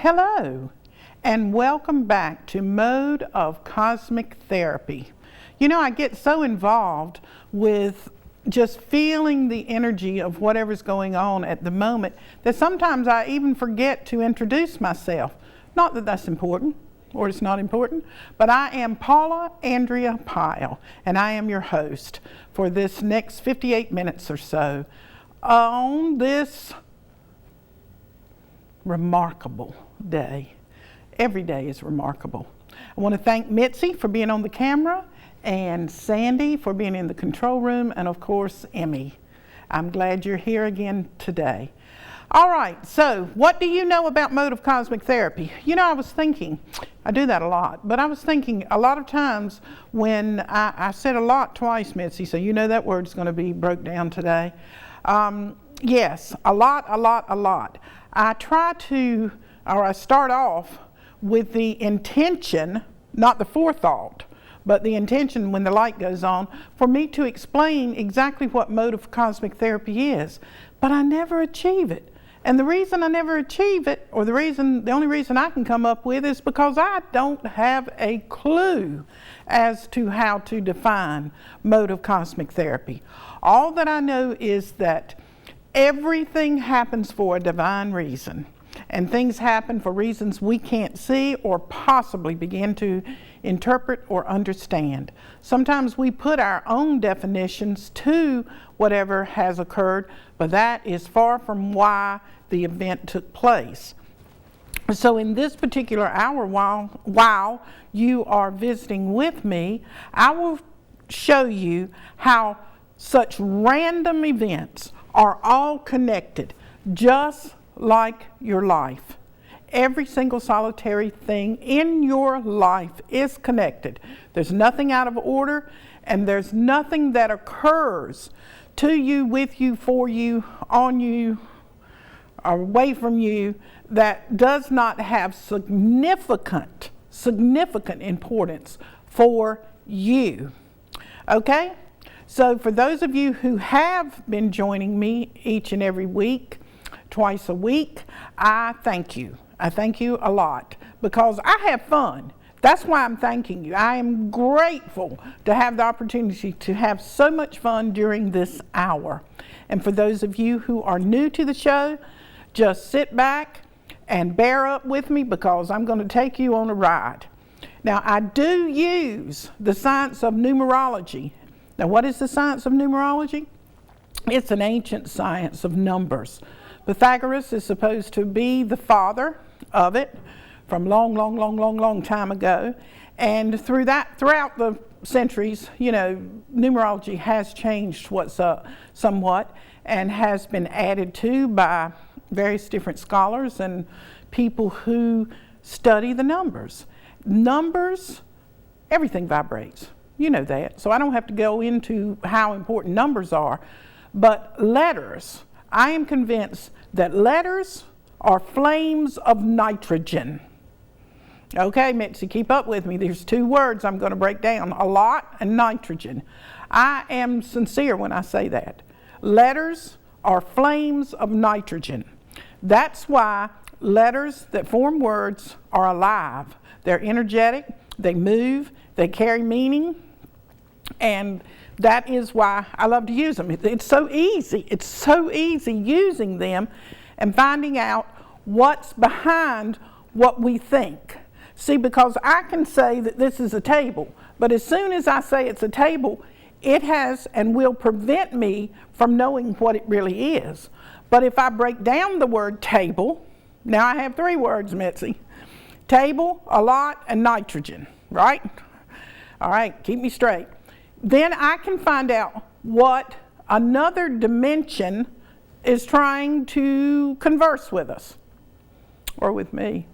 Hello, and welcome back to Mode of Cosmic Therapy. You know, I get so involved with just feeling the energy of whatever's going on at the moment that sometimes I even forget to introduce myself. Not that that's important, or it's not important, but I am Paula Andrea Pyle, and I am your host for this next 58 minutes or so on this remarkable day. Every day is remarkable. I want to thank Mitzi for being on the camera, and Sandy for being in the control room, and of course Emmy. I'm glad you're here again today. All right, so what do you know about Mode of Cosmic Therapy? You know, I was thinking, I do that a lot, but I was thinking a lot of times when I said a lot twice, Mitzi, so you know that word's going to be broke down today. Yes, a lot. I try to, or I start off with the intention, not the forethought, but the intention when the light goes on, for me to explain exactly what Mode of Cosmic Therapy is. But I never achieve it. And the reason I never achieve it, or the only reason I can come up with, is because I don't have a clue as to how to define Mode of Cosmic Therapy. All that I know is that everything happens for a divine reason, and things happen for reasons we can't see or possibly begin to interpret or understand. Sometimes we put our own definitions to whatever has occurred, but that is far from why the event took place. So in this particular hour, while you are visiting with me, I will show you how such random events are all connected, just like your life. Every single solitary thing in your life is connected. There's nothing out of order, and there's nothing that occurs to you, with you, for you, on you, or away from you that does not have significant importance for you. Okay? So for those of you who have been joining me each and every week, twice a week, I thank you. I thank you a lot because I have fun. That's why I'm thanking you. I am grateful to have the opportunity to have so much fun during this hour. And for those of you who are new to the show, just sit back and bear up with me because I'm going to take you on a ride. Now, I do use the science of numerology. Now, what is the science of numerology? It's an ancient science of numbers. Pythagoras is supposed to be the father of it from long time ago. And throughout the centuries, you know, numerology has changed somewhat and has been added to by various different scholars and people who study the numbers. Numbers, everything vibrates. You know that, so I don't have to go into how important numbers are. But letters, I am convinced that letters are flames of nitrogen. Okay, Mitzi, keep up with me. There's two words I'm going to break down, a lot and nitrogen. I am sincere when I say that. Letters are flames of nitrogen. That's why letters that form words are alive. They're energetic, they move, they carry meaning, and that is why I love to use them. It's so easy. It's so easy using them and finding out what's behind what we think. See, because I can say that this is a table, but as soon as I say it's a table, it has and will prevent me from knowing what it really is. But if I break down the word table, now I have three words, Mitzi. Table, a lot, and nitrogen, right? All right, keep me straight. Then I can find out what another dimension is trying to converse with us, or with me.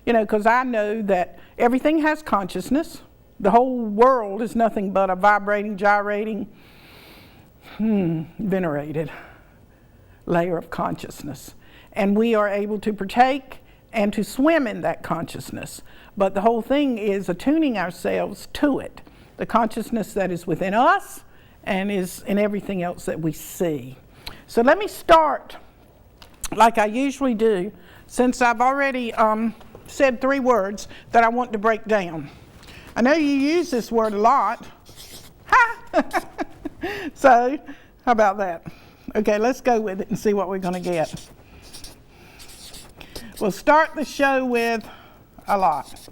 You know, because I know that everything has consciousness. The whole world is nothing but a vibrating, gyrating, venerated layer of consciousness. And we are able to partake and to swim in that consciousness. But the whole thing is attuning ourselves to it. The consciousness that is within us and is in everything else that we see. So let me start, like I usually do, since I've already said 3 words that I want to break down. I know you use this word a lot. Ha! So, how about that? Okay, let's go with it and see what we're going to get. We'll start the show with a lot.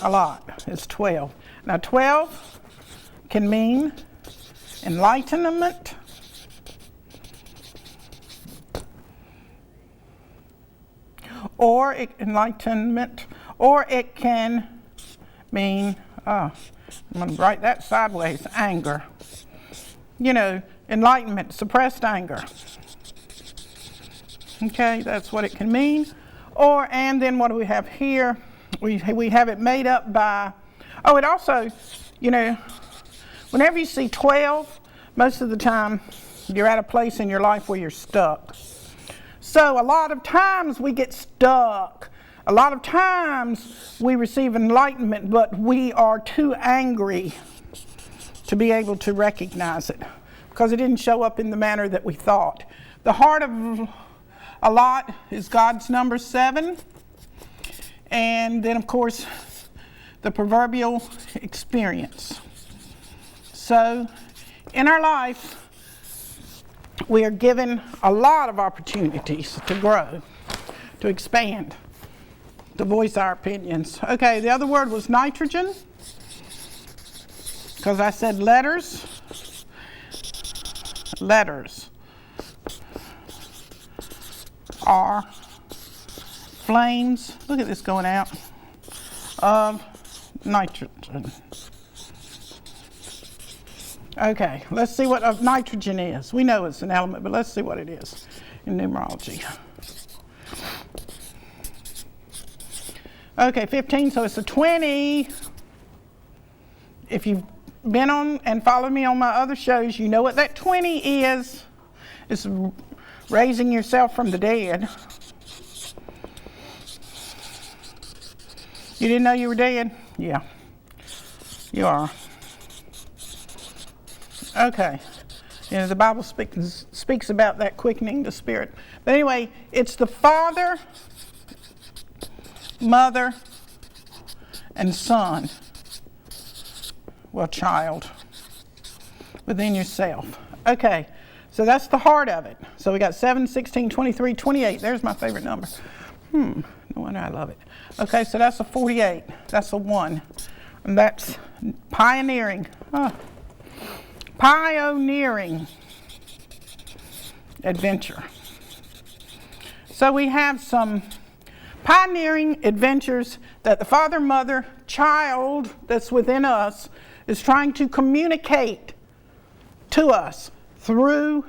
A lot. It's 12. Now, 12 can mean enlightenment, or it can mean, I'm going to write that sideways, anger. You know, enlightenment, suppressed anger. Okay, that's what it can mean. And then what do we have here? We have it made up by, it also, you know, whenever you see 12, most of the time you're at a place in your life where you're stuck. So a lot of times we get stuck. A lot of times we receive enlightenment, but we are too angry to be able to recognize it because it didn't show up in the manner that we thought. The heart of a lot is God's number 7. And then, of course, the proverbial experience. So, in our life, we are given a lot of opportunities to grow, to expand, to voice our opinions. Okay, the other word was nitrogen, because I said letters. Letters are flames, look at this going out, of nitrogen. Okay, let's see what nitrogen is. We know it's an element, but let's see what it is in numerology. Okay, 15, so it's a 20. If you've been on and followed me on my other shows, you know what that 20 is. It's raising yourself from the dead. You didn't know you were dead? Yeah, you are. Okay. You know, the Bible speaks about that quickening the spirit. But anyway, it's the Father, Mother, and Son. Well, child. Within yourself. Okay. So that's the heart of it. So we got 7, 16, 23, 28. There's my favorite number. No wonder I love it. Okay, so that's a 48. That's a 1. And that's pioneering. Pioneering adventure. So we have some pioneering adventures that the Father, Mother, child that's within us is trying to communicate to us through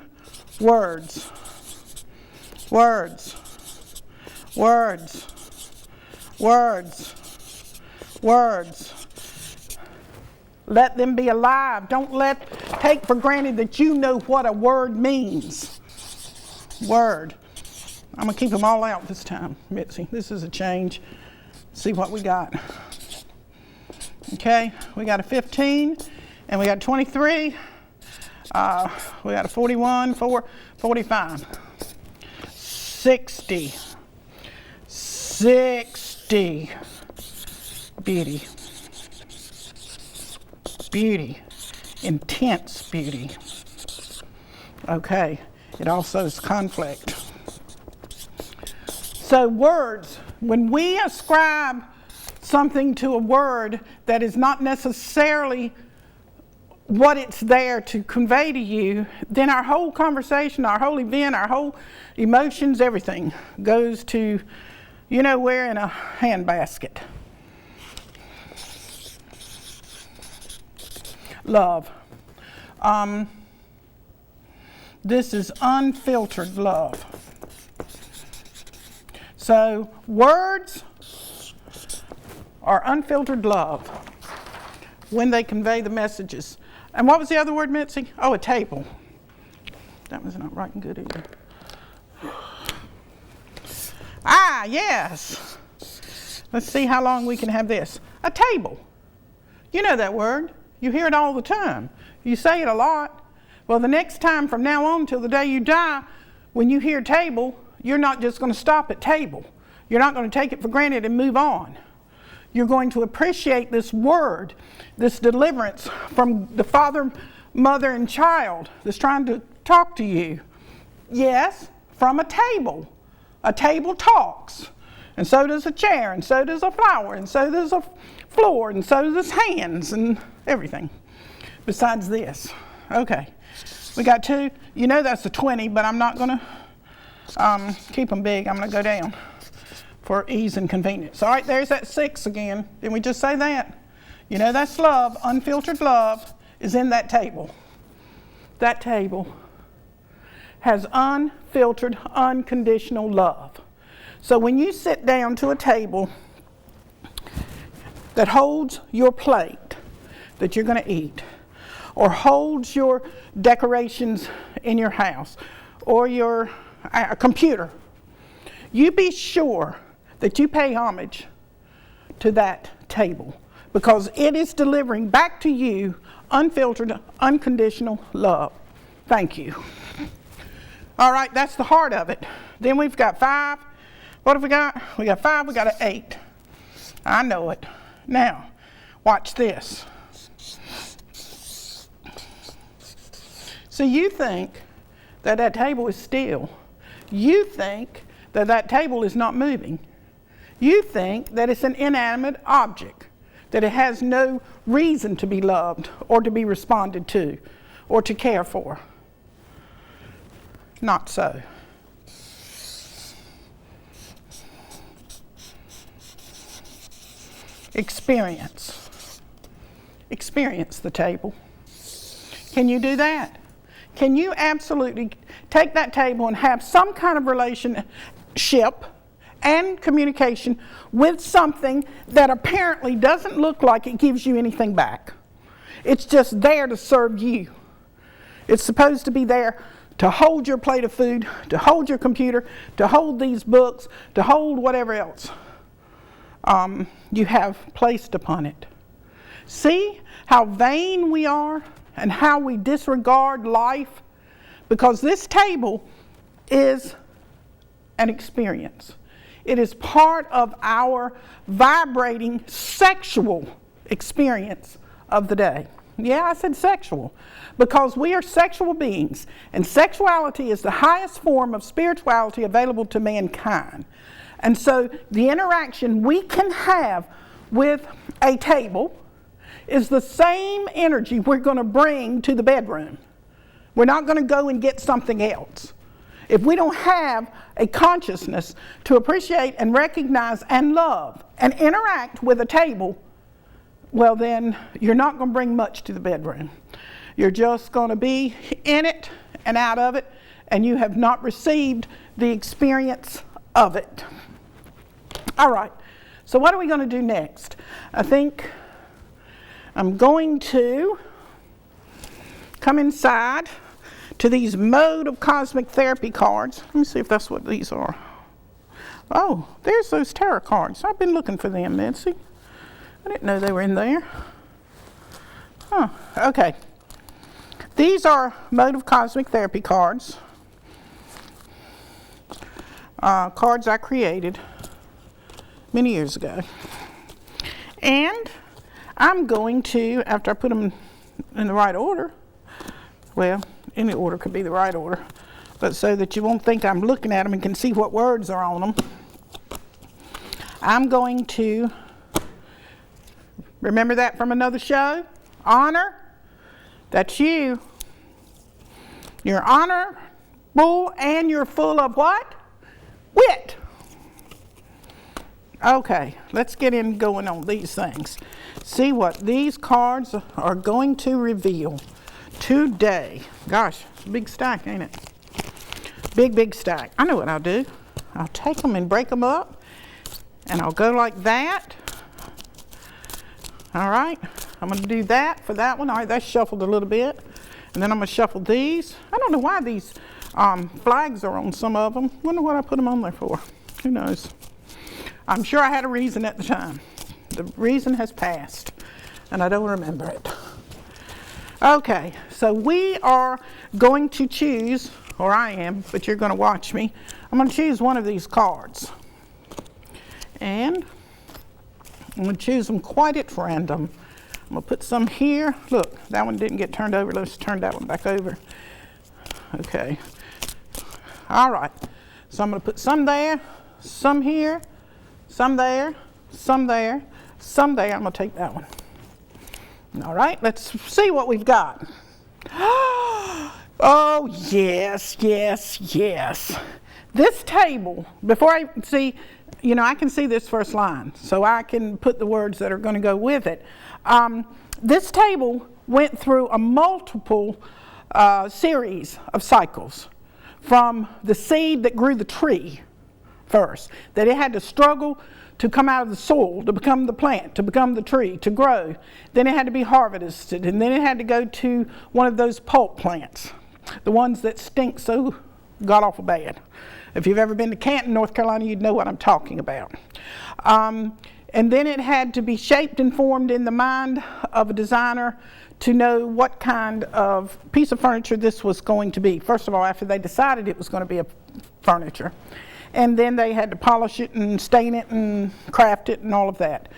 words. Words. Words. Words. Words. Let them be alive. Don't take for granted that you know what a word means. Word. I'm going to keep them all out this time, Mitzi. This is a change. See what we got. Okay, we got a 15, and we got 23. We got a 41, 45. 60. 60. Beauty. Beauty. Intense beauty. Okay, it also is conflict. So words, when we ascribe something to a word that is not necessarily what it's there to convey to you, then our whole conversation, our whole event, our whole emotions, everything goes to, you know where, in a handbasket. Love. This is unfiltered love. So words are unfiltered love when they convey the messages. And what was the other word, Mitzi? Oh, a table. That was not writing good either. Ah, yes. Let's see how long we can have this. A table. You know that word. You hear it all the time. You say it a lot. Well, the next time from now on till the day you die, when you hear table, you're not just going to stop at table. You're not going to take it for granted and move on. You're going to appreciate this word, this deliverance from the father, mother, and child that's trying to talk to you. Yes, from a table. A table talks. And so does a chair, and so does a flower, and so does a floor, and so does hands, and everything besides this. Okay, we got 2. You know that's a 20, but I'm not going to keep them big. I'm going to go down for ease and convenience. All right, there's that 6 again. Didn't we just say that? You know that's love. Unfiltered love is in that table. That table has unfiltered, unconditional love. So when you sit down to a table that holds your plate that you're going to eat, or holds your decorations in your house, or your computer, you be sure that you pay homage to that table, because it is delivering back to you unfiltered, unconditional love. Thank you. All right, that's the heart of it. Then we've got 5. What have we got? We got 5, we got an 8. I know it. Now, watch this. So you think that that table is still. You think that that table is not moving. You think that it's an inanimate object, that it has no reason to be loved or to be responded to or to care for. Not so. Experience the table. Can you do that? Can you absolutely take that table and have some kind of relationship and communication with something that apparently doesn't look like it gives you anything back? It's just there to serve you. It's supposed to be there to hold your plate of food, to hold your computer, to hold these books, to hold whatever else you have placed upon it. See how vain we are and how we disregard life? Because this table is an experience. It is part of our vibrating sexual experience of the day. Yeah, I said sexual, because we are sexual beings, and sexuality is the highest form of spirituality available to mankind. And so the interaction we can have with a table is the same energy we're going to bring to the bedroom. We're not going to go and get something else. If we don't have a consciousness to appreciate and recognize and love and interact with a table, well then you're not going to bring much to the bedroom. You're just going to be in it and out of it, and you have not received the experience of it. All right, so what are we going to do next? I think I'm going to come inside to these mode of cosmic therapy cards. Let me see if that's what these are. Oh, there's those tarot cards. I've been looking for them, Nancy. I didn't know they were in there. Huh, okay. These are mode of cosmic therapy cards. Cards I created many years ago. And I'm going to, after I put them in the right order, well, any order could be the right order, but so that you won't think I'm looking at them and can see what words are on them, I'm going to, remember that from another show? Honor, that's you. You're honorable and you're full of what? Wit. Okay, let's get in going on these things. See what these cards are going to reveal today. Gosh, big stack, ain't it? Big stack. I know what I'll do. I'll take them and break them up, and I'll go like that. All right, I'm going to do that for that one. All right, that's shuffled a little bit. And then I'm going to shuffle these. I don't know why these flags are on some of them. Wonder what I put them on there for. Who knows? I'm sure I had a reason at the time. The reason has passed, and I don't remember it. Okay, so we are going to choose or I am, but you're going to watch me. I'm going to choose one of these cards. And I'm going to choose them quite at random. I'm going to put some here. Look, that one didn't get turned over. Let's turn that one back over. Okay. All right. So I'm going to put some there, some here, some there, some there, some there. I'm going to take that one. All right, let's see what we've got. Oh, yes, yes, yes. This table, before I see, you know, I can see this first line, so I can put the words that are going to go with it. This table went through a multiple series of cycles, from the seed that grew the tree first, that it had to struggle to come out of the soil, to become the plant, to become the tree, to grow. Then it had to be harvested, and then it had to go to one of those pulp plants, the ones that stink so god-awful bad. If you've ever been to Canton, North Carolina, you'd know what I'm talking about. And then it had to be shaped and formed in the mind of a designer to know what kind of piece of furniture this was going to be. First of all, after they decided it was going to be a furniture. And then they had to polish it and stain it and craft it and all of that.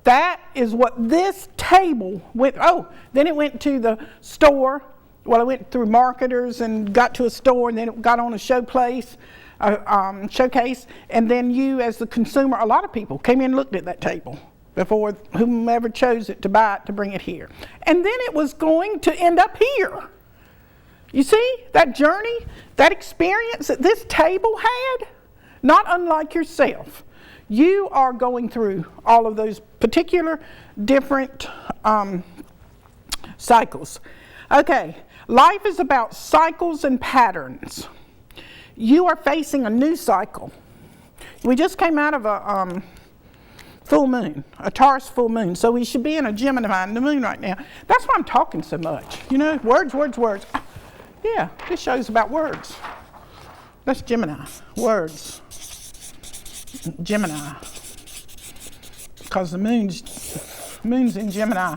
That is what this table went. Oh, then it went to the store. Well, it went through marketers and got to a store, and then it got on a showcase, and then you as the consumer, a lot of people came in and looked at that table before whomever chose it to buy it to bring it here. And then it was going to end up here. You see that journey, that experience that this table had? Not unlike yourself. You are going through all of those particular different cycles. Okay, life is about cycles and patterns. You are facing a new cycle. We just came out of a full moon, a Taurus full moon, so we should be in a Gemini in the moon right now. That's why I'm talking so much. You know, words, words, words. Yeah, this show's about words. That's Gemini, words. Gemini, because the moon's in Gemini.